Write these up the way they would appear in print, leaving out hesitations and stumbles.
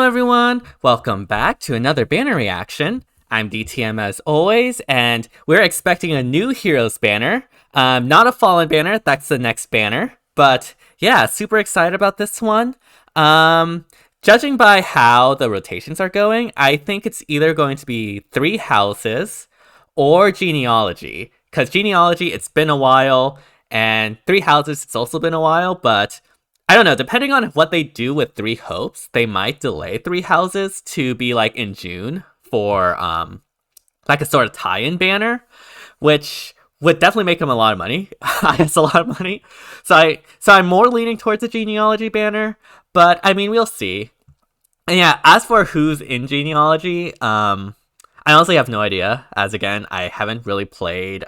everyone, welcome back to another banner reaction. I'm DTM as always, and we're expecting a new Heroes banner. Not a Fallen banner, that's the next banner. But yeah, super excited about this one. Judging by how the rotations are going, I think it's either going to be 3 houses or genealogy. Because genealogy, it's been a while, and 3 houses, it's also been a while, but I don't know, depending on what they do with 3 hopes, they might delay 3 houses to be like in June for like a sort of tie-in banner, which would definitely make them a lot of money. It's a lot of money. So I'm more leaning towards a genealogy banner, but I mean, we'll see. And yeah, as for who's in genealogy, I honestly have no idea, as again, I haven't really played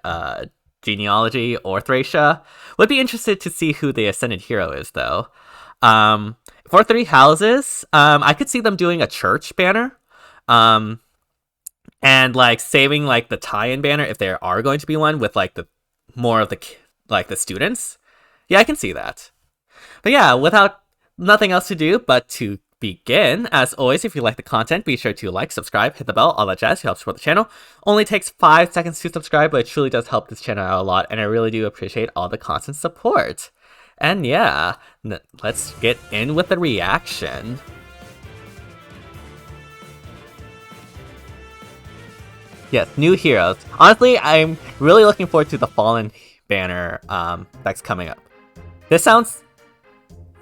genealogy or Thracia. Would be interested to see who the Ascendant hero is, though. For 3 houses, I could see them doing a church banner, and like saving like the tie-in banner if there are going to be one with like the more of the like the students. Yeah, I can see that. But yeah, without nothing else to do but to begin, as always, if you like the content, be sure to like, subscribe, hit the bell, all that jazz to help support the channel. Only takes 5 seconds to subscribe, but it truly does help this channel out a lot, and I really do appreciate all the constant support. And yeah, let's get in with the reaction. Yes, new heroes. Honestly, I'm really looking forward to the Fallen banner that's coming up. This sounds...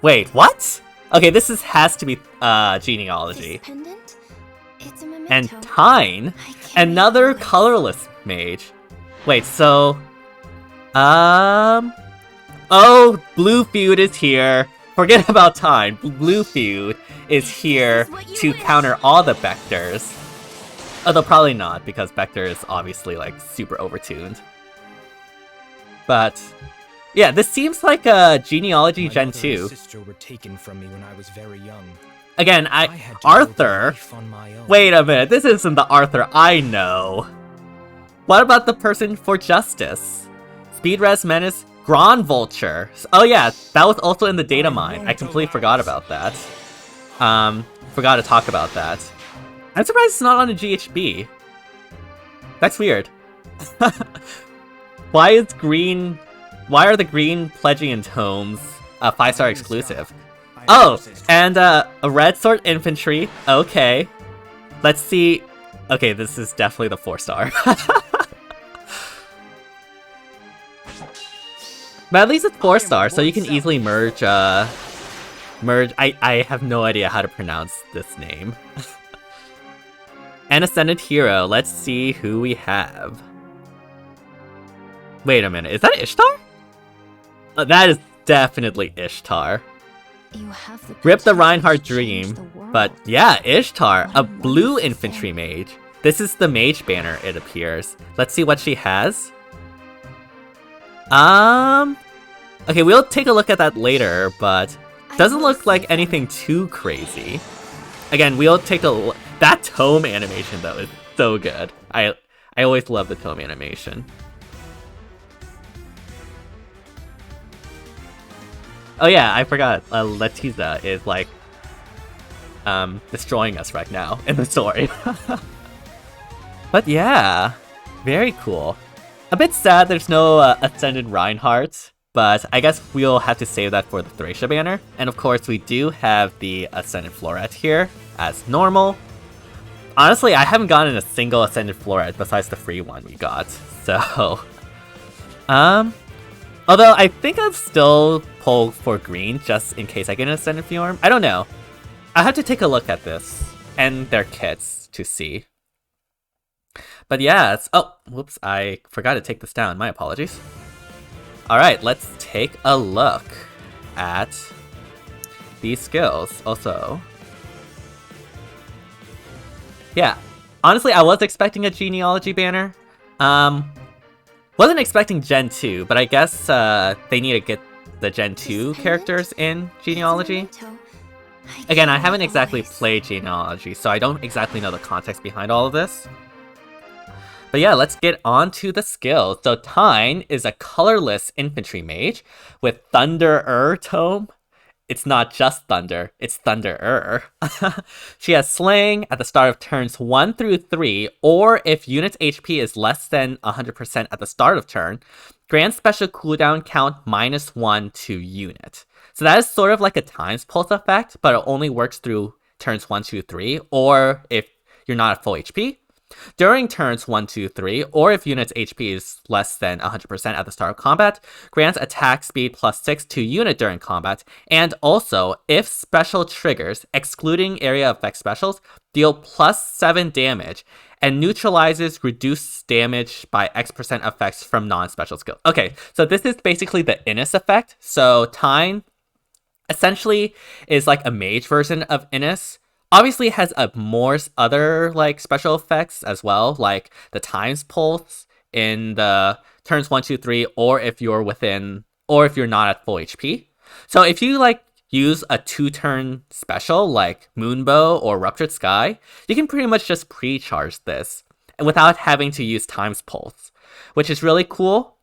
Wait, what? Okay, this has to be genealogy. And Tyne, another colorless mage. Wait, so... Oh, Blue Feud is here. Forget about Tyne. Blue Feud is here to counter all the Vectors. Although probably not, because Vector is obviously like super overtuned. But yeah, this seems like a genealogy Gen 2. Sister were taken from me when I was very young. Again, Arthur. Wait a minute, this isn't the Arthur I know. What about the person for Justice? Speed Res Menace, Grand Vulture. Oh yeah, that was also in the data mine. I completely forgot about that. Forgot to talk about that. I'm surprised it's not on a GHB. That's weird. Why are the green Pledgian tomes a 5-star exclusive? Oh, and a red sword infantry. Okay. Let's see. Okay, this is definitely the 4-star. But at least it's 4-star, so you can easily merge, I have no idea how to pronounce this name. An Ascendant hero, let's see who we have. Wait a minute, is that Ishtar? That is definitely Ishtar. Rip the Reinhardt dream, but yeah, Ishtar, a blue infantry mage. This is the mage banner, it appears. Let's see what she has. Okay, we'll take a look at that later, but doesn't look like anything too crazy. Again, we'll take a look. That tome animation, though, is so good. I always love the tome animation. Oh yeah, I forgot. Letiza is, like, destroying us right now in the story. But yeah, very cool. A bit sad there's no Ascended Reinhardt, but I guess we'll have to save that for the Thracia banner. And of course, we do have the Ascended Floret here, as normal. Honestly, I haven't gotten a single Ascended Floret besides the free one we got, so... Although, I think I'll still pull for green just in case I get an Ascended Fjorm. I don't know. I'll have to take a look at this and their kits to see. But yeah, oh, whoops, I forgot to take this down. My apologies. Alright, let's take a look at these skills also. Yeah, honestly, I was expecting a genealogy banner. Wasn't expecting Gen 2, but I guess they need to get the Gen 2 characters in genealogy. Again, I haven't exactly played genealogy, so I don't exactly know the context behind all of this. But yeah, let's get on to the skills. So Tyne is a colorless infantry mage with Thunderer tome. it's not just Thunder, it's Thunderer. She has Sling at the start of turns 1 through 3, or if unit's HP is less than 100% at the start of turn, grant special cooldown count -1 to unit. So that is sort of like a times pulse effect, but it only works through turns 1, 2, 3, or if you're not at full HP. During turns 1, 2, 3, or if unit's HP is less than 100% at the start of combat, grants attack speed +6 to unit during combat, and also, if special triggers, excluding area effect specials, deal +7 damage, and neutralizes reduced damage by X% effects from non-special skills. Okay, so this is basically the Innis effect. So Tyne essentially is like a mage version of Innis. Obviously it has more other like special effects as well, like the times pulse in the turns 1, 2, 3, or if you're not at full HP. So if you like use a 2-turn special like Moonbow or Ruptured Sky, you can pretty much just pre-charge this without having to use times pulse, which is really cool.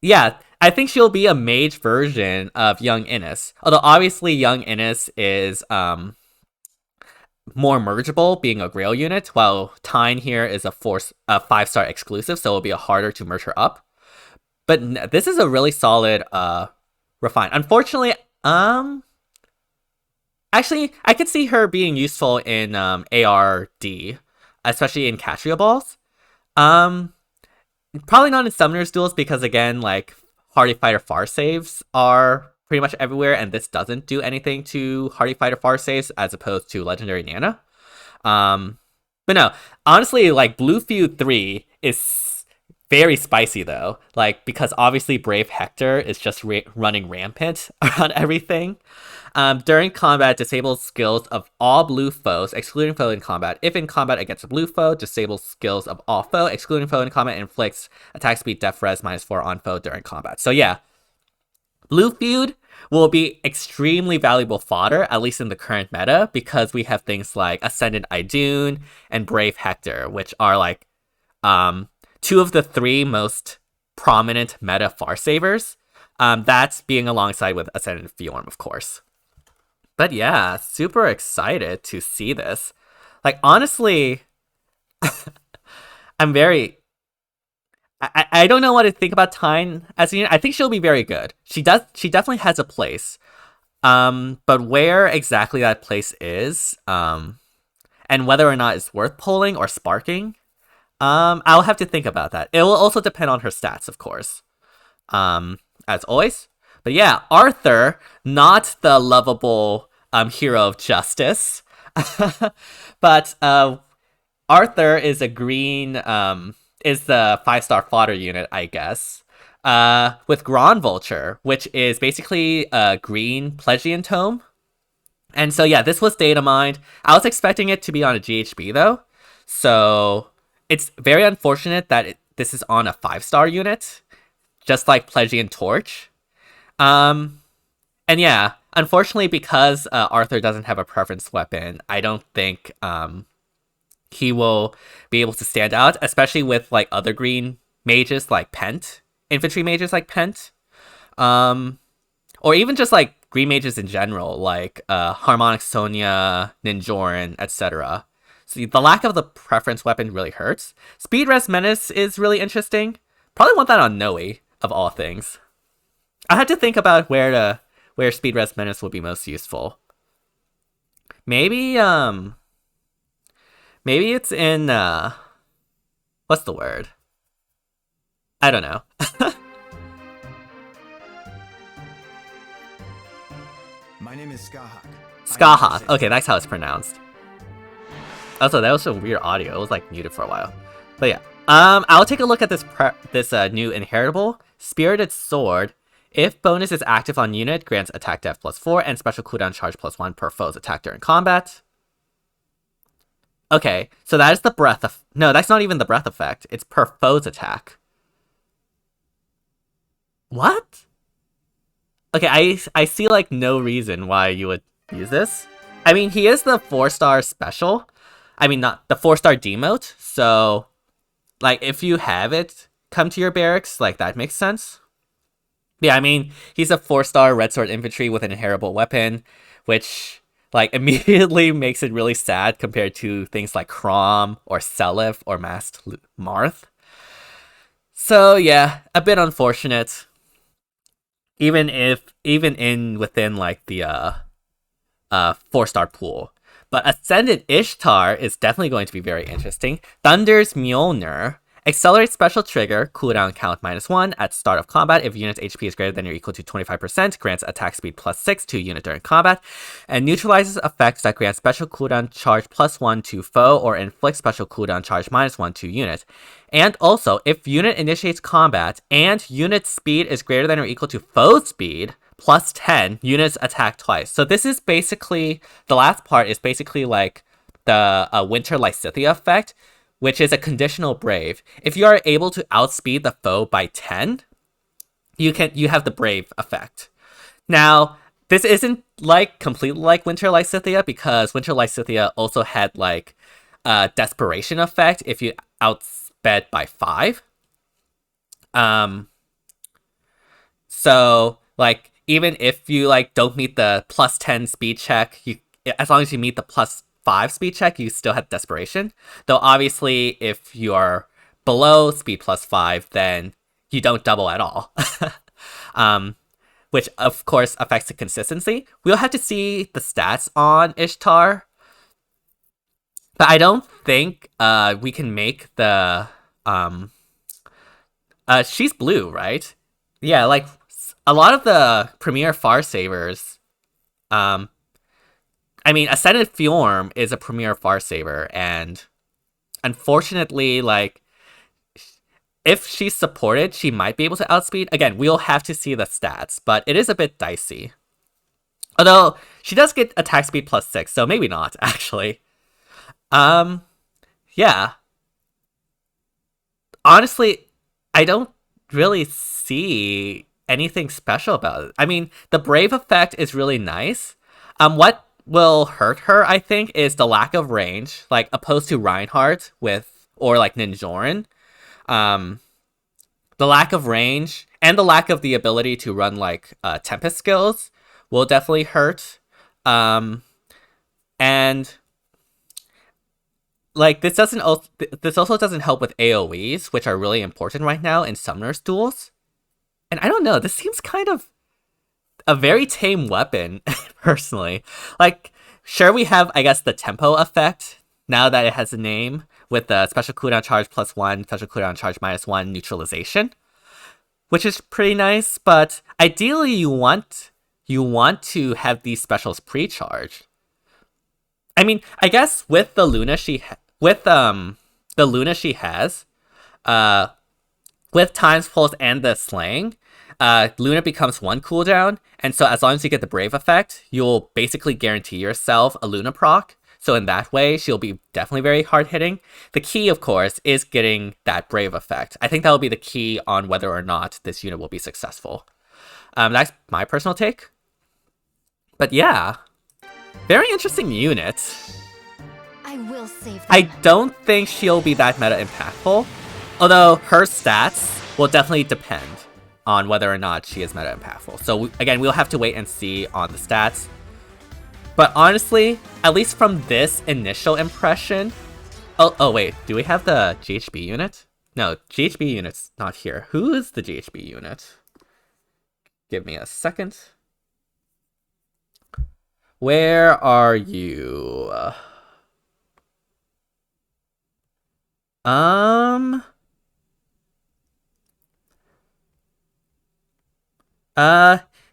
Yeah, I think she'll be a mage version of Young Innis. Although obviously Young Innis is more mergeable, being a Grail unit, while Tyne here is a 5-star exclusive, so it'll be harder to merge her up. But this is a really solid refine. Unfortunately, actually, I could see her being useful in ARD, especially in Catria Balls. Probably not in Summoner's Duels because, again, like, Hardy Fighter Far saves are pretty much everywhere, and this doesn't do anything to Hardy Fighter Far saves as opposed to Legendary Nana. But no, honestly, like, Blue Feud 3 is very spicy, though. Like, because obviously Brave Hector is just running rampant around everything. During combat, disables skills of all blue foes, excluding foe in combat. If in combat against a blue foe, disables skills of all foe, excluding foe in combat, inflicts attack speed def res -4 on foe during combat. So yeah, Blue Feud will be extremely valuable fodder, at least in the current meta, because we have things like Ascendant Idun and Brave Hector, which are like 2 of the 3 most prominent meta far savers. That's being alongside with Ascendant Fjorm, of course. But yeah, super excited to see this. Like, honestly, I'm very... I don't know what to think about Tyne as a unit. I think she'll be very good. She definitely has a place. But where exactly that place is, and whether or not it's worth pulling or sparking, I'll have to think about that. It will also depend on her stats, of course. As always. But yeah, Arthur, not the lovable hero of justice. But Arthur is a green, is the 5-star fodder unit, I guess. With Gron Vulture, which is basically a green Plegian Tome. And so yeah, this was data mined. I was expecting it to be on a GHB though. So it's very unfortunate that this is on a 5-star unit, just like Plegian Torch. And yeah, unfortunately, because Arthur doesn't have a preference weapon, I don't think he will be able to stand out, especially with like other green mages like Pent, infantry mages like Pent, or even just like green mages in general, like Harmonic Sonia, Ninjoran, etc. So the lack of the preference weapon really hurts. Speed Res Menace is really interesting. Probably want that on Noe, of all things. I had to think about where Speed Res Menace would be most useful. Maybe it's in what's the word? I don't know. My name is Skahak. Skahak. Okay, that's how it's pronounced. Also, that was some weird audio. It was like muted for a while. But yeah. I'll take a look at this new inheritable, Spirited Sword. If bonus is active on unit, grants attack def +4 and special cooldown charge +1 per foe's attack during combat. Okay, so that is the breath of... No, that's not even the breath effect. It's per foe's attack. What? Okay, I see like no reason why you would use this. I mean, he is the 4-star special. I mean, not the 4-star demote. So, like, if you have it come to your barracks, like, that makes sense. Yeah, I mean, he's a 4-star Red Sword Infantry with an inheritable weapon, which, like, immediately makes it really sad compared to things like Crom or Seliph or Masked Marth. So, yeah, a bit unfortunate. Even in within, like, the, 4-star pool. But Ascendant Ishtar is definitely going to be very interesting. Thunder's Mjolnir. Accelerate special trigger, cooldown count -1 at start of combat. If unit's HP is greater than or equal to 25%, grants attack speed +6 to unit during combat, and neutralizes effects that grant special cooldown charge +1 to foe or inflict special cooldown charge -1 to unit. And also, if unit initiates combat and unit speed is greater than or equal to foe speed, +10, units attack twice. So this is basically, the last part is basically like the Winter Lysithia effect, which is a conditional brave. If you are able to outspeed the foe by 10, you have the brave effect. Now, this isn't like completely like Winter Lysithia, because Winter Lysithia also had like a desperation effect if you outsped by 5. So like even if you like don't meet the +10 speed check, you, as long as you meet the +5 speed check, you still have desperation. Though obviously, if you are below speed +5, then you don't double at all. Which of course affects the consistency. We'll have to see the stats on Ishtar, but I don't think we can make the she's blue, right? Yeah, like a lot of the premier Far Savers, I mean, Ascendant Fjorm is a premier Farsaber, and unfortunately, like, if she's supported, she might be able to outspeed. Again, we'll have to see the stats, but it is a bit dicey. Although, she does get attack speed +6, so maybe not, actually. Yeah. Honestly, I don't really see anything special about it. I mean, the Brave effect is really nice. What will hurt her, I think, is the lack of range, like opposed to Reinhardt with, or like Ninjorin. The lack of range and the lack of the ability to run like Tempest skills will definitely hurt. And like this also doesn't help with AoEs, which are really important right now in Summoner's duels. And I don't know, this seems kind of a very tame weapon, personally. Like, sure, we have, I guess, the tempo effect, now that it has a name, with the special cooldown charge +1, special cooldown charge -1, neutralization, which is pretty nice, but ideally you want to have these specials pre-charged. I mean, I guess with the Luna she has, with Time's Pulse and the Slaying, Luna becomes 1 cooldown, and so as long as you get the Brave effect, you'll basically guarantee yourself a Luna proc. So in that way, she'll be definitely very hard hitting. The key, of course, is getting that Brave effect. I think that will be the key on whether or not this unit will be successful. That's my personal take. But yeah, very interesting unit. I will save them. I don't think she'll be that meta impactful, although her stats will definitely depend on whether or not she is meta impactful. So again, we'll have to wait and see on the stats. But honestly, at least from this initial impression... Oh wait, do we have the GHB unit? No, GHB unit's not here. Who is the GHB unit? Give me a second. Where are you?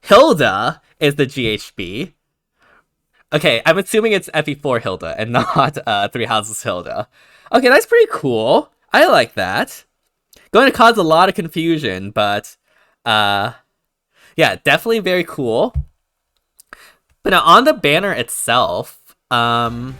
Hilda is the GHB. Okay, I'm assuming it's FE4 Hilda and not 3 Houses Hilda. Okay, that's pretty cool. I like that. Going to cause a lot of confusion, but yeah, definitely very cool. But now on the banner itself, yeah.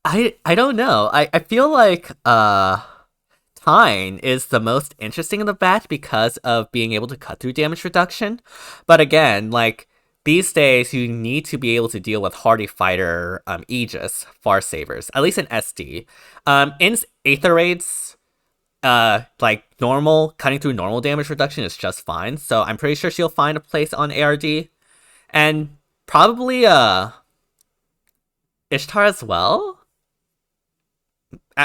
I don't know. I feel like Tyne is the most interesting in the batch because of being able to cut through damage reduction. But again, like these days you need to be able to deal with hardy fighter Aegis Far Savers, at least in SD. In Aether Raids, like normal cutting through normal damage reduction is just fine. So I'm pretty sure she'll find a place on ARD, and probably Ishtar as well,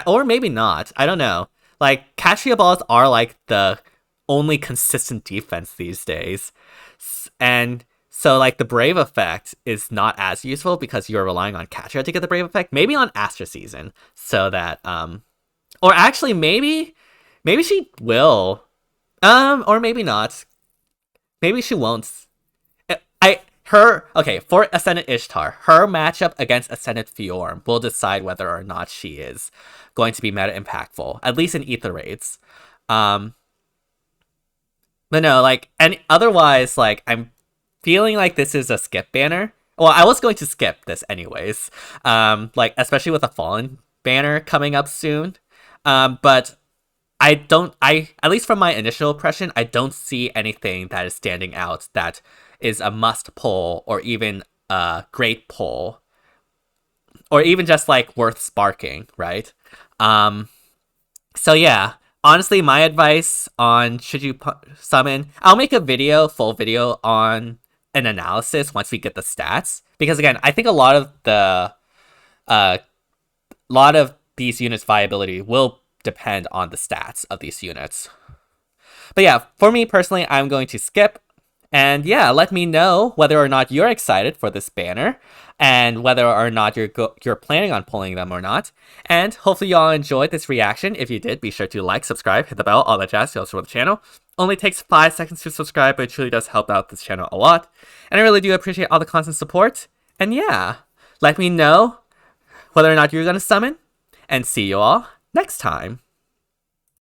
or maybe not. I don't know. Like Katria balls are like the only consistent defense these days, and so like the Brave effect is not as useful because you're relying on Katria to get the Brave effect. Maybe on Astra season, so that or actually maybe she will, or maybe not. Maybe she won't. Okay, for Ascendant Ishtar, her matchup against Ascendant Fiorm will decide whether or not she is going to be meta impactful, at least in Ether raids. But no, like, and otherwise, like, I'm feeling like this is a skip banner. Well, I was going to skip this anyways. Like, especially with a Fallen banner coming up soon. But at least from my initial impression, I don't see anything that is standing out that is a must pull or even a great pull or even just like worth sparking, right? So yeah, honestly, my advice on should you summon, I'll make a full video on an analysis once we get the stats, because again, I think a lot of these units' viability will depend on the stats of these units. But yeah, for me personally, I'm going to skip. And yeah, let me know whether or not you're excited for this banner and whether or not you're planning on pulling them or not. And hopefully y'all enjoyed this reaction. If you did, be sure to like, subscribe, hit the bell, all that jazz to support the channel. Only takes 5 seconds to subscribe, but it truly does help out this channel a lot. And I really do appreciate all the constant support. And yeah, let me know whether or not you're going to summon. And see you all next time.